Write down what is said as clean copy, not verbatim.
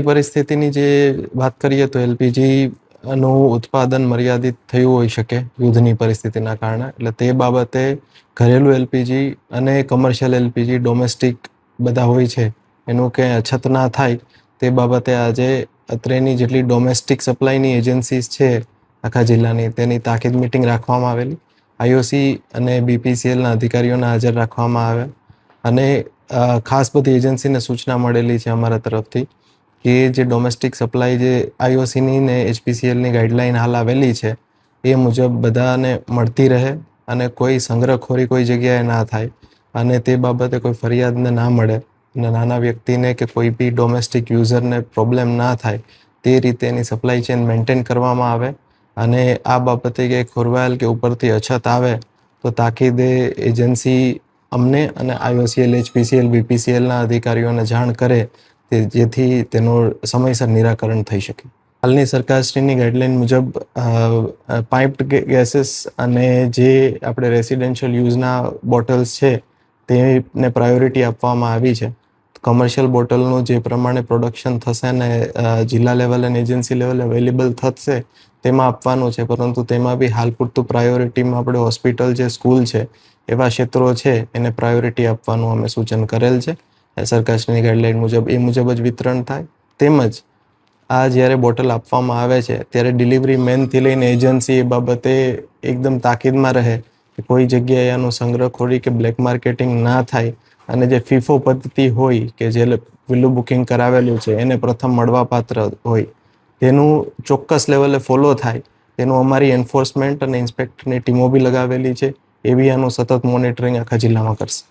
પરિસ્થિતિની જે વાત કરીએ તો એલપીજીનું ઉત્પાદન મર્યાદિત થયું હોઈ શકે યુદ્ધની પરિસ્થિતિના કારણે. એટલે તે બાબતે ઘરેલું એલપીજી અને કમર્શિયલ એલપીજી ડોમેસ્ટિક બધા હોય છે એનું કંઈ અછત ના થાય તે બાબતે આજે અત્રેની જેટલી ડોમેસ્ટિક સપ્લાયની એજન્સીસ છે આખા જિલ્લાની તેની તાકીદ મિટિંગ રાખવામાં આવેલી. આઈઓસી અને બીપીસીએલના અધિકારીઓને હાજર રાખવામાં આવ્યા અને ખાસ બધી એજન્સીને સૂચના મળેલી છે અમારા તરફથી કે જે ડોમેસ્ટિક સપ્લાય જે આઈઓસીની ને એચપીસીએલની ગાઈડલાઈન હાલ આવેલી છે એ મુજબ બધાને મળતી રહે અને કોઈ સંગ્રહખોરી કોઈ જગ્યાએ ના થાય અને તે બાબતે કોઈ ફરિયાદને ના મળે અને નાના વ્યક્તિને કે કોઈ બી ડોમેસ્ટિક યુઝરને પ્રોબ્લેમ ના થાય તે રીતે એની સપ્લાય ચેન મેન્ટેન કરવામાં આવે અને આ બાબતે કે ખોરવાયેલ કે ઉપરથી અછત આવે તો તાકીદે એજન્સી અમને અને આઈઓસીએલ એચપીસીએલ બીપીસીએલના અધિકારીઓને જાણ કરે જેથી તેનું સમયસર નિરાકરણ થઈ શકે. હાલની સરકારશ્રીની ગાઈડલાઈન મુજબ પાઇપ્ડ ગેસીસ અને જે આપણે રેસિડેન્શિયલ યુઝના બોટલ્સ છે તેને પ્રાયોરિટી આપવામાં આવી છે. કમર્શિયલ બોટલનું જે પ્રમાણે પ્રોડક્શન થશે ને જિલ્લા લેવલ અને એજન્સી લેવલે અવેલેબલ થશે તેમાં આપવાનું છે, પરંતુ તેમાં બી હાલ પૂરતું પ્રાયોરિટીમાં આપણે હોસ્પિટલ છે, સ્કૂલ છે એવા ક્ષેત્રો છે એને પ્રાયોરિટી આપવાનું અમે સૂચન કરેલ છે. સરકારશ્રીની ગાઈડલાઈન મુજબ એ મુજબ જ વિતરણ થાય. તેમજ આ જ્યારે બોટલ આપવામાં આવે છે ત્યારે ડિલિવરી મેનથી લઈને એજન્સી એ બાબતે એકદમ તાકીદમાં રહે કે કોઈ જગ્યાએ આનું સંગ્રહખોરી કે બ્લેક માર્કેટિંગ ના થાય અને જે ફીફો પદ્ધતિ હોય કે જે પેલું બુકિંગ કરાવેલું છે એને પ્રથમ મળવાપાત્ર હોય તેનું ચોક્કસ લેવલે ફોલો થાય તેનું અમારી એન્ફોર્સમેન્ટ અને ઇન્સ્પેક્ટરની ટીમો બી લગાવેલી છે. એ બી આનું સતત મોનિટરિંગ આખા જિલ્લામાં કરશે.